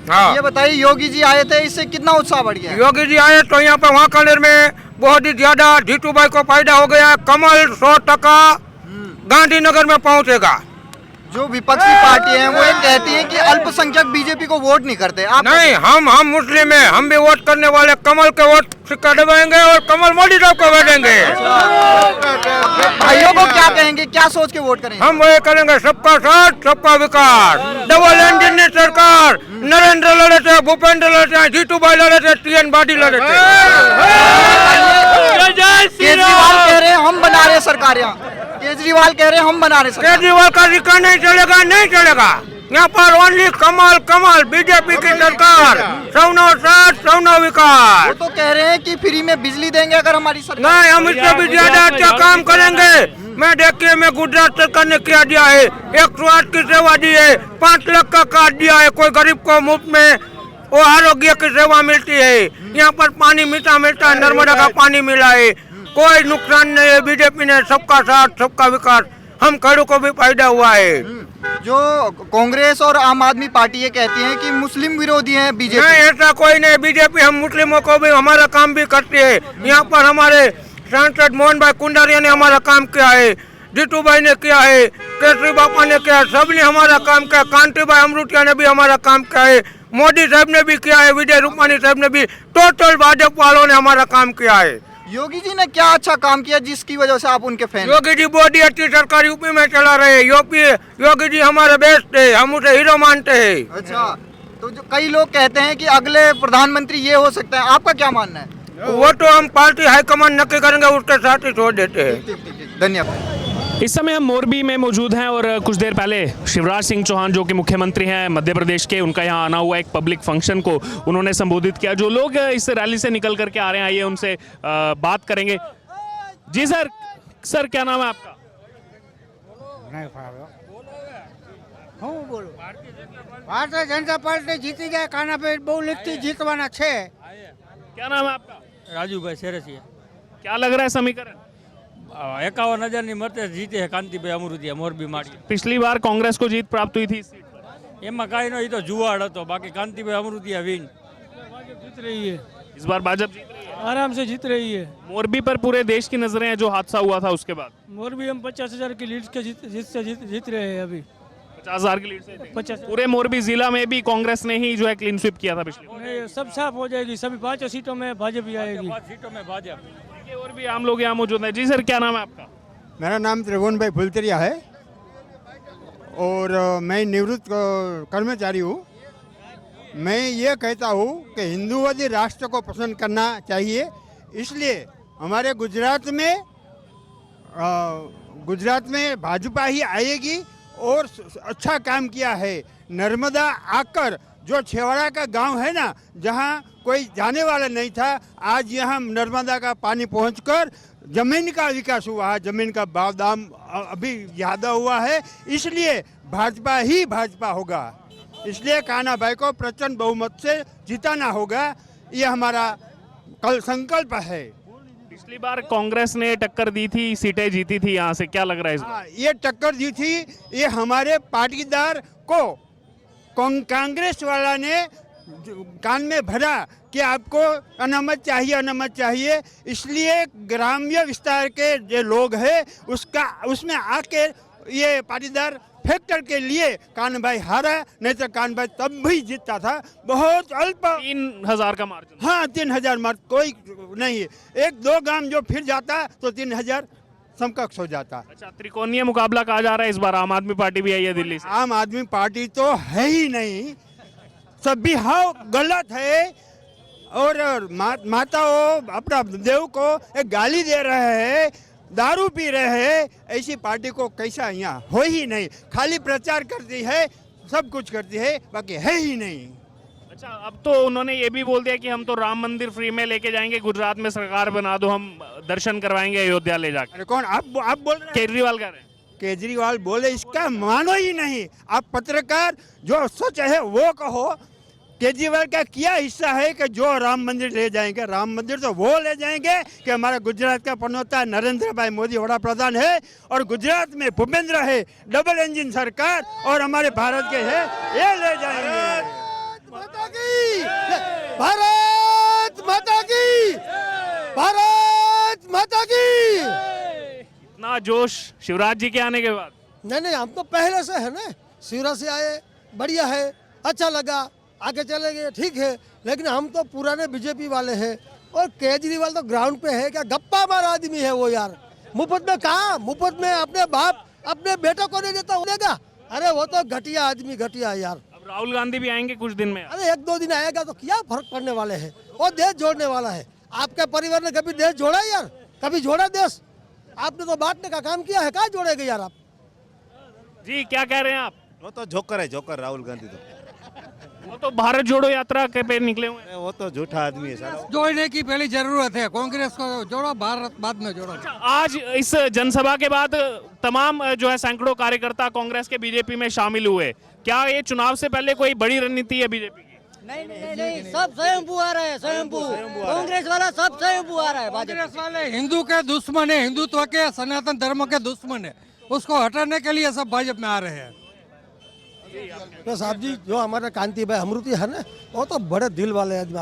हाँ। ये बताइए, योगी जी आए थे, इससे कितना उत्साह बढ़ गया है? योगी जी आए तो यहाँ पे वांकानेर में बहुत ही ज्यादा जीतू भाई को फायदा हो गया। कमल 100% गांधीनगर में पहुंचेगा। जो विपक्षी पार्टी है वो ये कहती है कि अल्पसंख्यक बीजेपी को वोट नहीं करते। आप नहीं, हम मुस्लिम हैं, हम भी वोट करने वाले। कमल के वोट सिक्का दबाएंगे और कमल मोदी साहब को भेजेंगे। भाइयों को क्या कहेंगे, क्या सोच के वोट करेंगे? हम वही करेंगे, सबका साथ सबका विकास। डबल इंजन की सरकार। नरेंद्र लड़े थे, भूपेंद्र लड़े थे, जीतू भाई लड़े थे, TN बाडी लड़े थे। केजरीवाल कह रहे हैं हम बना रहे सरकार, यहाँ केजरीवाल कह रहे हैं हम बना रहे सरकार। केजरीवाल का रिका नहीं चलेगा, नहीं चलेगा। यहाँ पर ओनली कमल कमल, बीजेपी की सरकार। सौनो साथ सौनो विकास। वो तो कह रहे हैं कि फ्री में बिजली देंगे अगर हमारी सरकार। नहीं, हम इससे भी ज्यादा अच्छा काम करेंगे। मैं देखिए, मैं गुजरात सरकार ने क्या दिया है, 108 की सेवा दी है, 5 लाख का कार्ड दिया है। कोई गरीब को मुफ्त में वो आरोग्य की सेवा मिलती है। यहाँ पर पानी मीठा मिलता है, नर्मदा का पानी मिला है। कोई नुकसान नहीं है। बीजेपी ने सबका साथ सबका विकास, हम खेडू को भी फायदा हुआ है। जो कांग्रेस और आम आदमी पार्टी ये कहती है कि मुस्लिम विरोधी है बीजेपी। नहीं, ऐसा कोई नहीं। बीजेपी हम मुस्लिमों को भी हमारा काम भी करती है। यहाँ पर हमारे सांसद मोहन भाई कुंडारिया ने हमारा काम किया है, जीतू भाई ने किया है, केसरी बापा ने किया, सबने हमारा काम किया। कांति भाई अमृतिया ने भी हमारा काम किया है, मोदी साहब ने भी किया है, विजय रूपानी साहब ने भी, टोटल भाजपा वालों ने हमारा काम किया है। योगी जी ने क्या अच्छा काम किया जिसकी वजह से आप उनके फैन? योगी जी बहुत ही अच्छी सरकार यूपी में चला रहे हैं। योगी जी हमारे बेस्ट है, हम उसे हीरो मानते हैं। अच्छा, तो जो कई लोग कहते हैं कि अगले प्रधानमंत्री ये हो सकते हैं, आपका क्या मानना है? वो तो हम पार्टी हाईकमान नक्की करेंगे, उसके साथ ही छोड़ देते हैं। ठीक, धन्यवाद। इस समय हम मोरबी में मौजूद हैं और कुछ देर पहले शिवराज सिंह चौहान जो कि मुख्यमंत्री हैं मध्य प्रदेश के, उनका यहाँ आना हुआ एक पब्लिक फंक्शन को उन्होंने संबोधित किया। जो लोग इस रैली से निकल करके आ रहे हैं, आइए उनसे बात करेंगे। जी सर क्या नाम है आपका? भारतीय जनता पार्टी जीती जाए, काना पे बहु लिखती जीतवाना छे। क्या नाम है आपका? राजू भाई सेरसिया। क्या लग रहा है समीकरण? 51,000 मते जीते है कांतिभाई अमृतिया मोरबी माटी। पिछली बार कांग्रेस को जीत प्राप्त हुई थी इस सीट पर। एम कई नहीं तो जुआड़ तो बाकी कांतिभाई अमृतिया विन जीत रही है, इस बार भाजपा जीत रही है, आराम से जीत रही है। मोरबी पर पूरे देश की नजरें हैं जो हादसा हुआ था उसके बाद। मोरबी हम 50,000 की लीड के जीत रहे हैं अभी। 50,000 की लीड से 50 पूरे मोरबी जिला में भी कांग्रेस ने ही जो है क्लीन स्वीप किया था पिछले बार। नहीं, सब साफ हो जाएगी, सभी 5 सीटों में भाजपा आएगी। 5 सीटों में भाजपा। देखिए, और भी आम लोग यहाँ मौजूद हैं। जी सर क्या नाम है आपका? मेरा नाम त्रिभुवन भाई फुलतरिया है और मैं निवृत्त कर्मचारी हूँ। मैं ये कहता हूँ कि हिंदूवादी राष्ट्र को पसंद करना चाहिए, इसलिए हमारे गुजरात में भाजपा ही आएगी और अच्छा काम किया है। नर्मदा आकर जो छेवाड़ा का गांव है ना, जहां कोई जाने वाला नहीं था, आज यहां नर्मदा का पानी पहुंचकर जमीन का विकास हुआ है, जमीन का दाम अभी ज़्यादा हुआ है, इसलिए भाजपा ही भाजपा होगा। इसलिए कान्हा भाई को प्रचंड बहुमत से जिताना होगा, ये हमारा कल संकल्प है। पिछली बार कांग्रेस ने टक्कर दी थी, सीटें जीती थी यहाँ से, क्या लग रहा है इस बार? ये टक्कर दी थी, ये हमारे पाटीदार को कांग्रेस वाला ने कान में भरा कि आपको अनामत चाहिए, इसलिए ग्राम्य विस्तार के जो लोग हैं उसमें आके ये पाटीदार फैक्टर के लिए कान भाई हारा, नहीं तो कान भाई तब भी जीतता था, बहुत अल्प 3,000 का मार्जिन। हाँ, 3,000 मार्च कोई नहीं है। 1-2 गांव जो फिर जाता तो 3,000 समकक्ष हो जाता। अच्छा, त्रिकोणीय मुकाबला कहा जा रहा है इस बार, आम आदमी पार्टी भी आई है दिल्ली से। आम आदमी पार्टी तो है ही नहीं, सभी हाँ गलत है और माताओं अपना देव को एक गाली दे रहे हैं, दारू पी रहे हैं, ऐसी पार्टी को कैसा यहाँ हो ही नहीं। खाली प्रचार करती है, सब कुछ करती है, बाकी है ही नहीं। अच्छा, अब तो उन्होंने ये भी बोल दिया कि हम तो राम मंदिर फ्री में लेके जाएंगे, गुजरात में सरकार बना दो, हम दर्शन करवाएंगे अयोध्या ले जाकर। अरे कौन आप बोल रहे हैं? केजरीवाल कह रहे हैं। केजरीवाल बोले, इसका मानो ही नहीं। आप पत्रकार जो सच है वो कहो। केजरीवाल का क्या हिस्सा है कि जो राम मंदिर ले जाएंगे? राम मंदिर तो वो ले जाएंगे कि हमारा गुजरात का पनौता नरेंद्र भाई मोदी बड़ा प्रधान है और गुजरात में भूपेंद्र है, डबल इंजन सरकार और हमारे भारत के है, ये ले जाएंगे। भारत माता की, भारत माता की। इतना जोश शिवराज जी के आने के बाद? नहीं, हम तो पहले से है ना, शिवराज से आए, बढ़िया है, अच्छा लगा, आगे चले गए, ठीक है। लेकिन हम तो पुराने बीजेपी वाले हैं, और केजरीवाल तो ग्राउंड पे है क्या, गप्पा मार आदमी है वो यार। मुफ्त में कहा, मुफ्त में अपने बाप अपने बेटों को नहीं देता, देगा? अरे वो तो घटिया आदमी, घटिया यार। अब राहुल गांधी भी आएंगे कुछ दिन में। अरे 1-2 दिन आएगा तो क्या फर्क पड़ने वाले है, वो देश जोड़ने वाला है। आपके परिवार ने कभी देश जोड़ा यार? कभी जोड़ा देश? आपने तो बांटने का काम किया है, कहाँ जोड़ेगे यार आप? जी क्या कह रहे हैं आप? वो तो जोकर है, जोकर राहुल गांधी तो। वो तो भारत जोड़ो यात्रा के पे निकले हुए हैं। वो तो झूठा आदमी है सारा। जोड़ने की पहली जरूरत है, कांग्रेस को जोड़ो, भारत बाद में जोड़ो। आज इस जनसभा के बाद तमाम जो है सैकड़ों कार्यकर्ता कांग्रेस के बीजेपी में शामिल हुए। क्या ये चुनाव से पहले कोई बड़ी रणनीति है बीजेपी की? नहीं, सब स्वयंभू आ रहा है, स्वयंभू। कांग्रेस वाला सब स्वयंभू आ रहा है। कांग्रेस वाले हिंदू के दुश्मन है, हिंदुत्व के, सनातन धर्म के दुश्मन है, उसको हटाने के लिए सब भाजपा में आ रहे हैं। तो साहब जी, जो हमारे कांति भाई अमृति है ना, वो तो बड़े दिल वाले आदमी।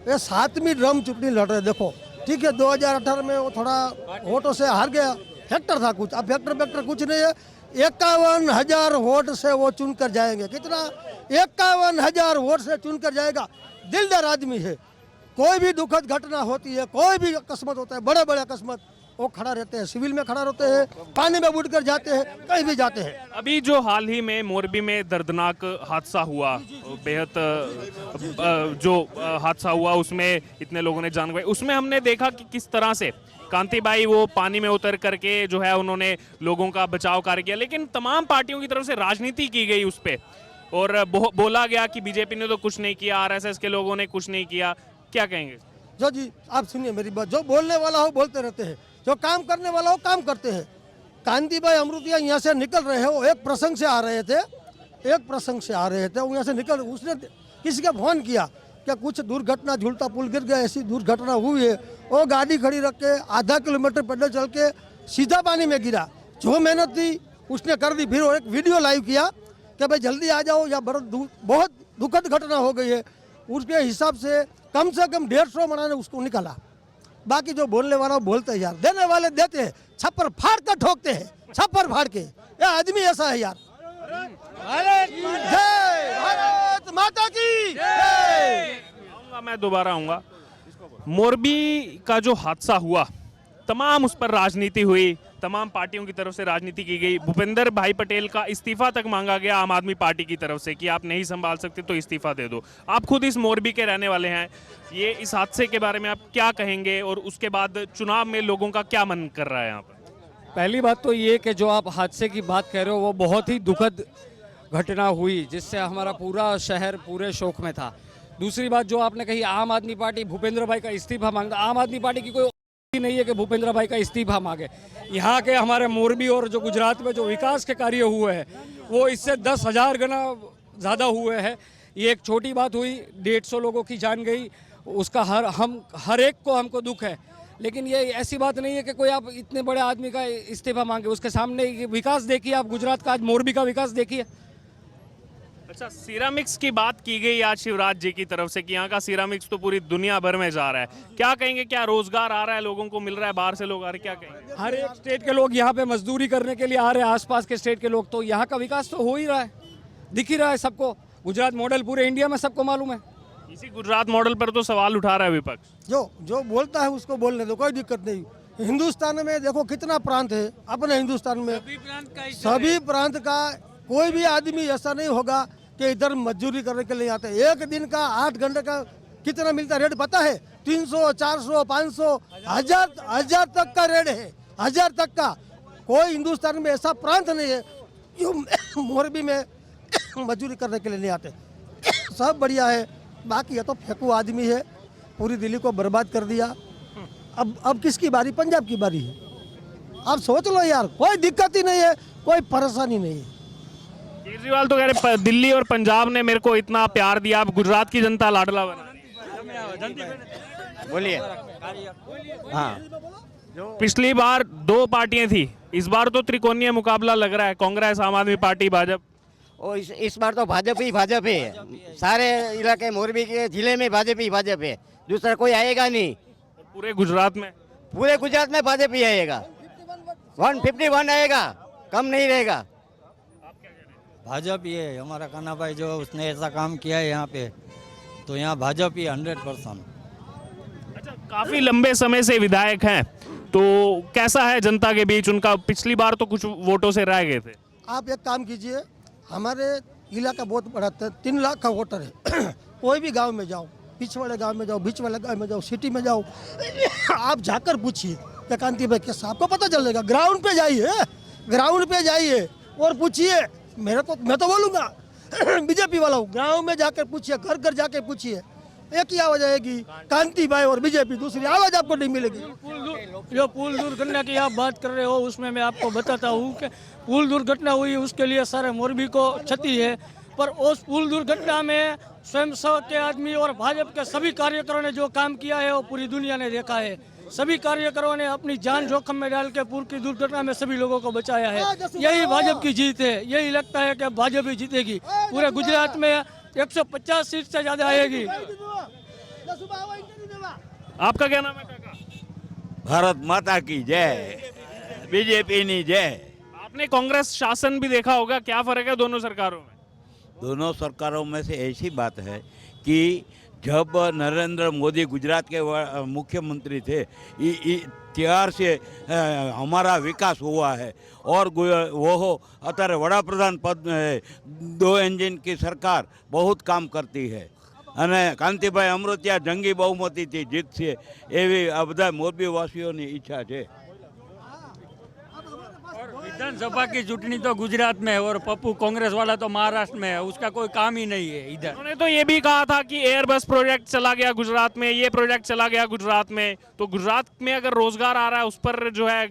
ये 7वीं ड्रम चुटनी लड़ रहे, देखो ठीक है। 2018 में वो थोड़ा वोटों से हार गया, फैक्टर था कुछ, अब फैक्टर कुछ नहीं है। 51,000 वोट से वो चुन कर जाएंगे। कितना? 51,000 वोट से चुन कर जाएगा। दिलदार आदमी है। कोई भी दुखद घटना होती है, कोई भी अकस्मात होता है, बड़े बड़े अकस्मात, वो खड़ा रहते हैं, सिविल में खड़ा रहते हैं, पानी में बुड़ कर जाते हैं, कहीं भी जाते हैं। अभी जो हाल ही में मोरबी में दर्दनाक हादसा हुआ, बेहद जो हादसा हुआ उसमें इतने लोगों ने जान गई, उसमें हमने देखा कि किस तरह से कांति बाई वो पानी में उतर करके जो है उन्होंने लोगों का बचाव कार्य किया। लेकिन तमाम पार्टियों की तरफ से राजनीति की गई उस पर, और बोला गया कि बीजेपी ने तो कुछ नहीं किया, आरएसएस के लोगों ने कुछ नहीं किया। क्या कहेंगे? जो जी आप सुनिए मेरी बात, जो बोलने वाला हो बोलते रहते हैं, जो काम करने वाला हो काम करते हैं। कांति भाई अमृतिया यहाँ से निकल रहे हैं, वो एक प्रसंग से आ रहे थे, वो यहाँ से निकल, उसने किसी का फोन किया क्या कुछ दुर्घटना, झूलता पुल गिर गया, ऐसी दुर्घटना हुई है। वो गाड़ी खड़ी रख के आधा किलोमीटर पैदल चल के सीधा पानी में गिरा। जो मेहनत थी उसने कर दी। फिर वो एक वीडियो लाइव किया कि भाई जल्दी आ जाओ, या बहुत दुखद घटना हो गई है। उसके हिसाब से कम 150 मना ने उसको निकाला। बाकी जो बोलने वाला वो बोलते हैं यार, देने वाले देते हैं, छप्पर फाड़ कर ठोकते हैं, छप्पर फाड़ के। ये आदमी ऐसा है यार। जय भारत माता की जय। मैं दोबारा आऊंगा। मोरबी का जो हादसा हुआ, तमाम उस पर राजनीति हुई, तमाम पार्टियों की तरफ से राजनीति की गई। भूपेंद्र भाई पटेल का इस्तीफा तक मांगा गया आम आदमी पार्टी की तरफ से कि आप नहीं संभाल सकते तो इस्तीफा दे दो। आप खुद इस मोरबी के रहने वाले हैं, ये इस हादसे के बारे में आप क्या कहेंगे, और उसके बाद चुनाव में लोगों का क्या मन कर रहा है यहाँ पर? पहली बात तो ये कि जो आप हादसे की बात कह रहे हो वो बहुत ही दुखद घटना हुई, जिससे हमारा पूरा शहर पूरे शोक में था। दूसरी बात जो आपने कही, आम आदमी पार्टी भूपेंद्र भाई का इस्तीफा मांगता, आम आदमी पार्टी की कोई नहीं है कि भूपेंद्र भाई का इस्तीफा मांगे। यहाँ के हमारे मोरबी और जो गुजरात में जो विकास के कार्य हुए हैं वो इससे 10,000 गुना ज़्यादा हुए हैं। ये एक छोटी बात हुई, 150 लोगों की जान गई, उसका हर एक को हमको दुख है। लेकिन ये ऐसी बात नहीं है कि कोई आप इतने बड़े आदमी का इस्तीफा मांगे। उसके सामने विकास देखिए आप, गुजरात का आज मोरबी का विकास देखिए। अच्छा, सिरामिक्स की बात की गई आज शिवराज जी की तरफ से कि यहाँ का सिरामिक्स तो पूरी दुनिया भर में जा रहा है। क्या कहेंगे, क्या रोजगार आ रहा है, लोगों को मिल रहा है, बाहर से लोग आ रहे, क्या कहेंगे? हर एक स्टेट के लोग यहाँ पे मजदूरी करने के लिए आ रहे हैं, आसपास के स्टेट के लोग, तो यहाँ का विकास तो हो ही रहा है, दिख ही रहा है सबको। गुजरात मॉडल पूरे इंडिया में सबको मालूम है। इसी गुजरात मॉडल पर तो सवाल उठा रहा है विपक्ष। जो बोलता है उसको बोलने दो, कोई दिक्कत नहीं। हिंदुस्तान में देखो कितना प्रांत है, अपने हिंदुस्तान में सभी प्रांत का कोई भी आदमी ऐसा नहीं होगा कि इधर मजदूरी करने के लिए आते। एक दिन का 8 घंटे का कितना मिलता रेट पता है? 300, 400, 500, 1000 तक का रेट है, 1000 तक का। कोई हिंदुस्तान में ऐसा प्रांत नहीं है जो मोरबी में मजदूरी करने के लिए नहीं आते। सब बढ़िया है। बाकी ये तो फेंकू आदमी है, पूरी दिल्ली को बर्बाद कर दिया। अब किसकी बारी? पंजाब की बारी है। आप सोच लो यार, कोई दिक्कत ही नहीं है, कोई परेशानी नहीं है। केजरीवाल तो कह रहे दिल्ली और पंजाब ने मेरे को इतना प्यार दिया, अब गुजरात की जनता लाडला बना। बोलिए। हाँ, पिछली बार 2 पार्टियां थी, इस बार तो त्रिकोणीय मुकाबला लग रहा है, कांग्रेस, आम आदमी पार्टी, भाजपा। और इस बार तो भाजपा ही है। सारे इलाके मोरबी के जिले में भाजपा है, दूसरा कोई आएगा नहीं। पूरे गुजरात में भाजपा ही आएगा, 151 आएगा, कम नहीं रहेगा। भाजपा ही है हमारा कान्हा भाई, जो उसने ऐसा काम किया है यहाँ पे, तो यहाँ भाजपा ही 100%। अच्छा, काफी लंबे समय से विधायक हैं, तो कैसा है जनता के बीच उनका? पिछली बार तो कुछ वोटों से रह गए थे। आप एक काम कीजिए, हमारे इलाका बहुत बड़ा 3 लाख का वोटर है। कोई भी गांव में जाओ, पिछवाड़े गांव में जाओ, बीच वाले गांव में जाओ, सिटी में जाओ, आप जाकर पूछिए कि कांति भाई कैसा, आपको पता चलेगा। ग्राउंड पे जाइए और पूछिए। मैं तो बोलूँगा बीजेपी वाला हूँ, गाँव में जाकर पूछिए, घर घर जाकर पूछिए, एक ही आवाज आएगी, कांति भाई और बीजेपी, दूसरी आवाज आपको नहीं मिलेगी। जो पुल दुर्घटना की आप बात कर रहे हो, उसमें मैं आपको बताता हूँ कि पुल दुर्घटना हुई, उसके लिए सारे मोरबी को क्षति है, पर उस पुल दुर्घटना में स्वयं सेवक के आदमी और भाजपा के सभी कार्यकर्ताओं ने जो काम किया है वो पूरी दुनिया ने देखा है। सभी कार्यकर्ताओं ने अपनी जान जोखिम में डाल के पुल की दुर्घटना में सभी लोगों को बचाया है। यही भाजपा की जीत है। यही लगता है कि भाजपा ही जीतेगी। पूरे गुजरात में 150 सीट से ज्यादा आएगी। आपका क्या नाम है काका? भारत माता की जय, बीजेपी नी जय। आपने कांग्रेस शासन भी देखा होगा, क्या फर्क है दोनों सरकारों में? दोनों सरकारों में से ऐसी बात है कि जब नरेंद्र मोदी गुजरात के मुख्यमंत्री थे, त्यार से हमारा विकास हुआ है। और वो अत्यारे वडाप्रधान पद में 2 एंजिन की सरकार बहुत काम करती है। અને કાંતિભાઈ અમૃતિયા જંગી બહુમતીથી જીતશે એવી આ બધા મોરબીવાસીઓની ઈચ્છા છે। विधानसभा की चुटनी तो गुजरात में है और पप्पू कांग्रेस वाला तो महाराष्ट्र में है, उसका कोई काम ही नहीं है इधर। उन्होंने तो ये भी कहा था कि एयरबस प्रोजेक्ट चला गया गुजरात में, ये प्रोजेक्ट चला गया गुजरात में, तो गुजरात में अगर रोजगार आ रहा है उस पर जो है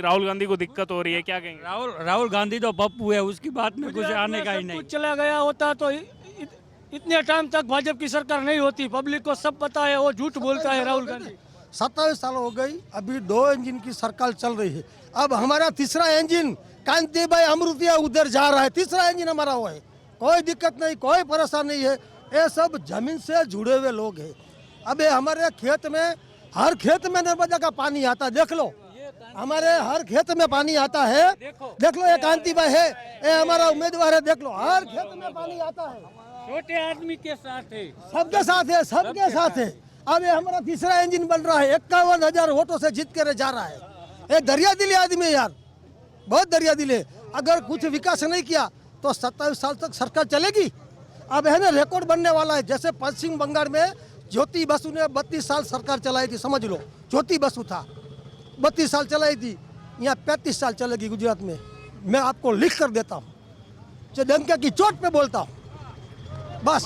राहुल गांधी को दिक्कत हो रही है, क्या कहेंगे? राहुल गांधी तो पप्पू है, उसकी बात में कुछ आने का ही नहीं। चला गया होता तो इतने टाइम तक भाजपा की सरकार नहीं होती। पब्लिक को सब पता है, वो झूठ बोलता है राहुल गांधी। 27 साल हो गई, अभी 2 इंजन की सरकार चल रही है। अब हमारा तीसरा इंजन कांति भाई अमृतिया उधर जा रहा है, तीसरा इंजन हमारा वो है। कोई दिक्कत नहीं, कोई परेशानी नहीं है। ये सब जमीन से जुड़े हुए लोग हैं। अब ये हमारे खेत में, हर खेत में नर्मदा का पानी आता है, देख लो, हमारे हर खेत में पानी आता है। देख लो, ये कांति भाई है, ये हमारा उम्मीदवार है, देख लो, हर खेत में पानी आता है। छोटे आदमी के साथ है, सबके साथ है, सबके साथ है। अब ये हमारा तीसरा इंजन बन रहा है, 51,000 वोटों से जीत कर जा रहा है। ये दरिया दिली आदमी है यार, बहुत दरिया दिल है। अगर कुछ विकास नहीं किया तो 27 साल तक सरकार चलेगी। अब है ना, रिकॉर्ड बनने वाला है। जैसे पश्चिम बंगाल में ज्योति बसु ने 32 साल सरकार चलाई थी, समझ लो, ज्योति बसु था, 32 साल चलाई थी। यहाँ 35 साल चलेगी गुजरात में। मैं आपको लिख कर देता हूँ, डंके की चोट पे बोलता हूँ, बस।